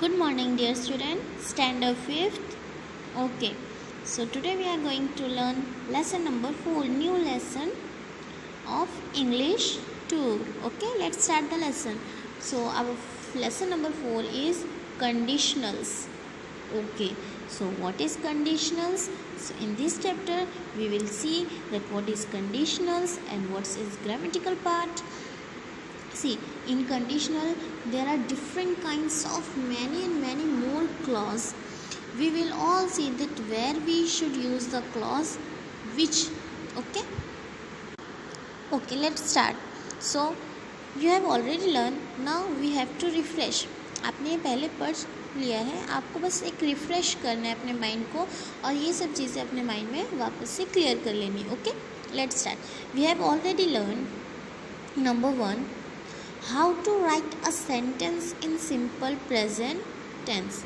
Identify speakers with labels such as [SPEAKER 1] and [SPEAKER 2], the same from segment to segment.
[SPEAKER 1] Good morning, dear student. Standard 5th. Okay. So today we are going to learn lesson number 4, new lesson of English 2. Okay, let's start the lesson. So our lesson number 4 is conditionals. Okay. So what is conditionals? So in this chapter we will see that what is conditionals and what is grammatical part. See, in conditional there are different kinds of many more clause. We will all see that where we should use the clause which. Okay, let's start. So you have already learned, now we have to refresh. आपने ये पहले पढ़ लिया है, आपको बस एक refresh करना है अपने माइंड को और ये सब चीज़ें अपने माइंड में वापस से क्लियर कर लेनी. Okay, let's start. We have already learn number 1, how to write a sentence in simple present tense.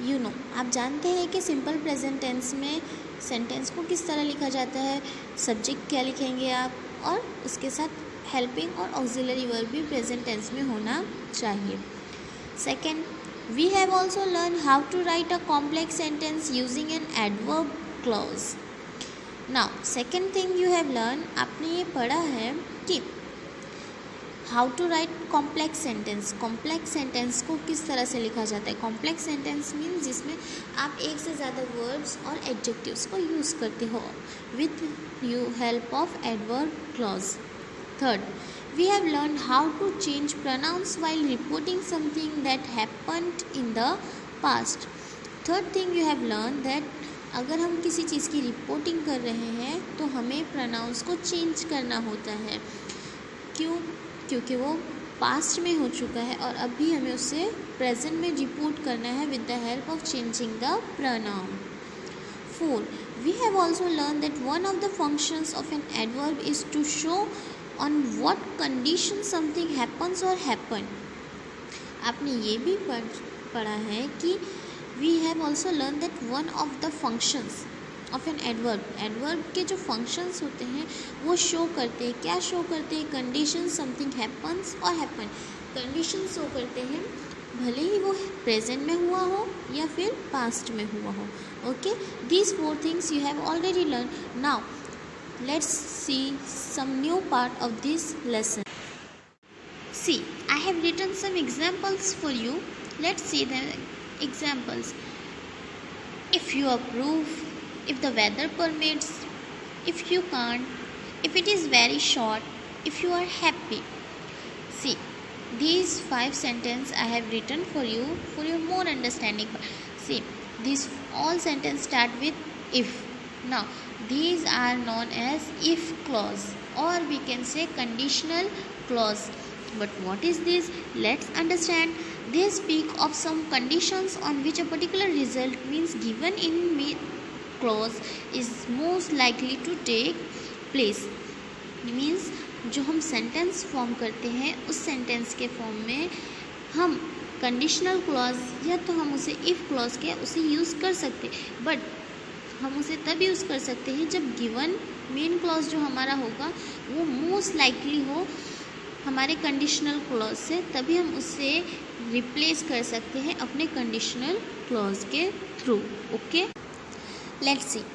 [SPEAKER 1] You know, आप जानते हैं कि सिंपल प्रेजेंट टेंस में सेंटेंस को किस तरह लिखा जाता है. सब्जेक्ट क्या लिखेंगे आप और उसके साथ हेल्पिंग और ऑक्सिलरी वर्ब भी प्रेजेंट टेंस में होना चाहिए. Second, we have also learn how to write a complex sentence using an adverb clause. Now second thing you have learn, आपने ये पढ़ा है कि how to write complex sentence. Complex sentence को किस तरह से लिखा जाता है. कॉम्प्लेक्स सेंटेंस मीन्स जिसमें आप एक से ज़्यादा वर्ब्स और एडजेक्टिव्स को यूज़ करते हो with you help of adverb clause. Third, we have learn how to change pronouns while reporting something that happened in the past. Third thing you have learn that अगर हम किसी चीज़ की reporting कर रहे हैं तो हमें प्रोनाउंस को चेंज करना होता है. क्यों? क्योंकि वो पास्ट में हो चुका है और अभी हमें उसे प्रेजेंट में रिपोर्ट करना है with the help of changing the pronoun. 4, we have also learn that one of the functions of an adverb is to show on what condition something happens और हैपन. आपने ये भी पढ़ा है कि we have also learn that one of the functions of an adverb. Adverb के जो functions होते हैं वो शो करते हैं. क्या शो करते हैं? कंडीशन समथिंग हैपन्स और हैपन. कंडीशन शो करते हैं भले ही वो प्रेजेंट में हुआ हो या फिर पास्ट में हुआ हो. Okay, these 4 things you have already learn. Now let's see some new part of this lesson. See, I have written some examples for you. Let's see the examples. If you approve, if the weather permits, if you can't, if it is very short, if you are happy. See, these 5 sentences I have written for you for your more understanding. See, these all sentences start with if. Now these are known as if clause or we can say conditional clause. But what is this? Let's understand. They speak of some conditions on which a particular result means given in clause is most likely to take place. Means जो हम sentence form करते हैं उस sentence के form में हम conditional clause या तो हम उसे इफ़ क्लॉज के उसे यूज़ कर सकते, बट हम उसे तब यूज़ कर सकते हैं जब गिवन मेन क्लॉज जो हमारा होगा वो मोस्ट लाइकली हो हमारे कंडीशनल क्लॉज से, तभी हम उससे रिप्लेस कर सकते हैं अपने कंडीशनल क्लॉज के through. Okay, let's see.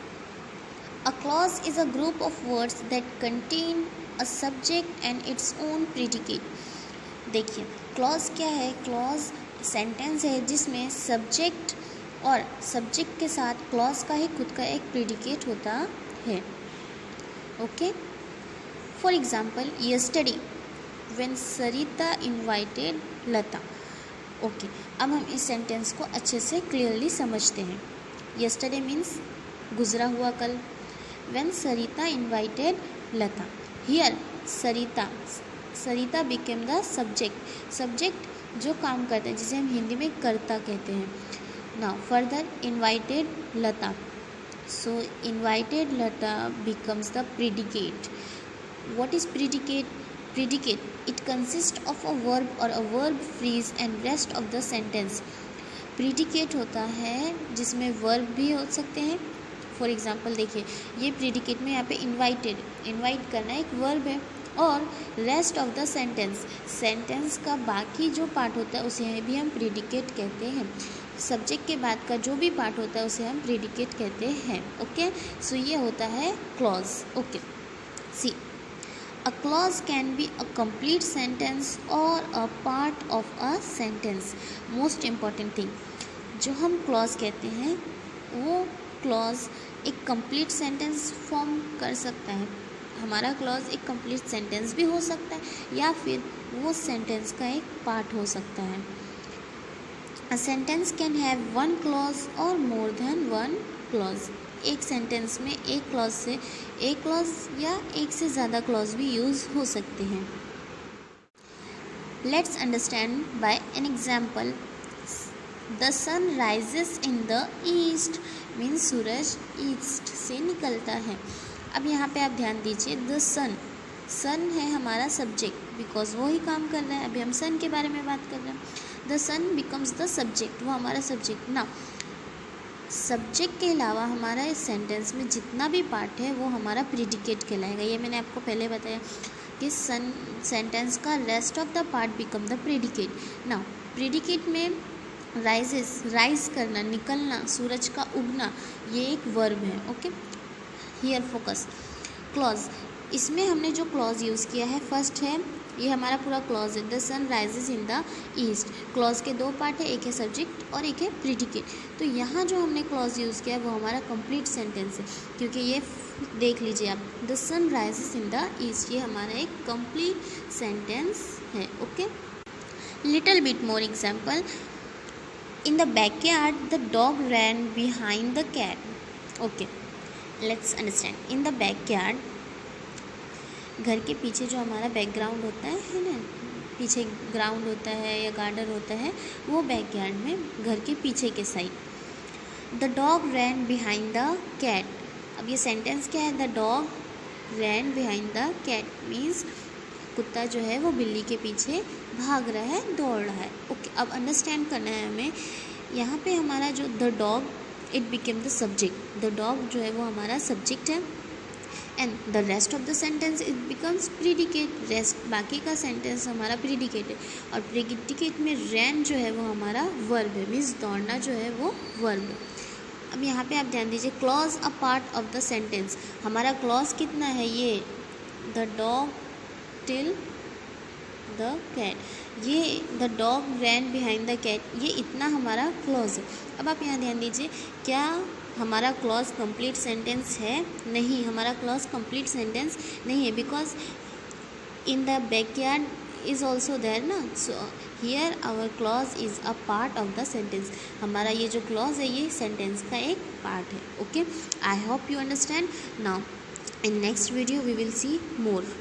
[SPEAKER 1] A clause is a group of words that contain a subject and its own predicate. देखिए, clause क्या है? clause सेंटेंस है जिसमें सब्जेक्ट और सब्जेक्ट के साथ clause का ही खुद का एक predicate होता है. Okay, for example yesterday when Sarita invited Lata. Okay, अब हम इस सेंटेंस को अच्छे से क्लियरली समझते हैं. yesterday मीन्स गुजरा हुआ कल. when Sarita invited Lata, here Sarita became the subject जो काम करते हैं जिसे हम हिंदी में कर्ता कहते हैं. now further invited Lata, so invited Lata becomes the predicate. what is predicate? It consists of a verb or a verb phrase and rest of the sentence. Predicate होता है जिसमें वर्ब भी हो सकते हैं. फॉर एग्जांपल देखिए, ये predicate में यहाँ पे इन्वाइट करना एक वर्ब है और रेस्ट ऑफ द सेंटेंस का बाकी जो पार्ट होता है उसे भी हम प्रीडिकेट कहते हैं। सब्जेक्ट के बाद का जो भी पार्ट होता है उसे हम प्रीडिकेट कहते हैं। ओके, सो ये होता है clause. Okay, see A clause can be a complete sentence or a part of a sentence. Most important thing, जो हम clause कहते हैं वो clause एक complete sentence form कर सकता है। हमारा clause एक complete sentence भी हो सकता है या फिर वो sentence का एक part हो सकता है। A sentence can have one clause or more than one clause. एक सेंटेंस में एक क्लॉज से एक क्लॉज या एक से ज़्यादा क्लॉज भी यूज़ हो सकते हैं। Let's understand by an example. The sun rises in the east means सूरज ईस्ट से निकलता है। अब यहाँ पे आप ध्यान दीजिए, द सन है हमारा सब्जेक्ट बिकॉज वो ही काम कर रहा है। अभी हम सन के बारे में बात कर रहे हैं। The sun becomes the subject, वो हमारा सब्जेक्ट। ना, सब्जेक्ट के अलावा हमारा इस सेंटेंस में जितना भी पार्ट है वो हमारा प्रीडिकेट कहलाएगा। ये मैंने आपको पहले बताया कि सेंटेंस का rest of the part become the predicate. Now predicate में राइज करना, निकलना, सूरज का उगना, ये एक वर्ब है। Okay, here focus. क्लॉज, इसमें हमने जो क्लॉज यूज़ किया है फर्स्ट है, ये हमारा पूरा क्लॉज है, the sun rises in the east. Clause के दो पार्ट है, एक है सब्जेक्ट और एक है प्रीडिकेट। तो यहाँ जो हमने क्लॉज यूज़ किया है वो हमारा कंप्लीट सेंटेंस है, क्योंकि ये देख लीजिए आप, the sun rises in the east, ये हमारा एक कंप्लीट सेंटेंस है। Okay, little bit more example. In the backyard the dog ran behind the cat. Okay, let's understand. In the backyard, घर के पीछे जो हमारा बैकग्राउंड होता है ना, पीछे ग्राउंड होता है या गार्डन होता है, वो बैकयार्ड में घर के पीछे के side. The dog ran behind the cat. अब ये सेंटेंस क्या है? The dog ran behind the cat means कुत्ता जो है वो बिल्ली के पीछे भाग रहा है, दौड़ रहा है। ओके, अब अंडरस्टैंड करना है हमें, यहाँ पे हमारा जो the dog it became the subject. The dog जो है वो हमारा सब्जेक्ट है and the rest of the sentence it becomes predicate. Rest बाकी का सेंटेंस हमारा प्रीडिकेट है और प्रीडिकेट में रैन जो है वो हमारा वर्ब है, मीन्स दौड़ना जो है वो वर्ब है। अब यहाँ पे आप ध्यान दीजिए, clause a part of the sentence. हमारा क्लॉज कितना है? ये the dog till the cat, ये the dog ran behind the cat, ये इतना हमारा क्लॉज है। अब आप यहाँ ध्यान दीजिए, क्या हमारा क्लॉज कंप्लीट सेंटेंस है? नहीं, हमारा क्लॉज कंप्लीट सेंटेंस नहीं है, because in the backyard is also there ना। So here our clause is a part of the sentence. हमारा ये जो क्लॉज है ये सेंटेंस का एक पार्ट है। Okay, I hope you understand. Now in next video we will see more.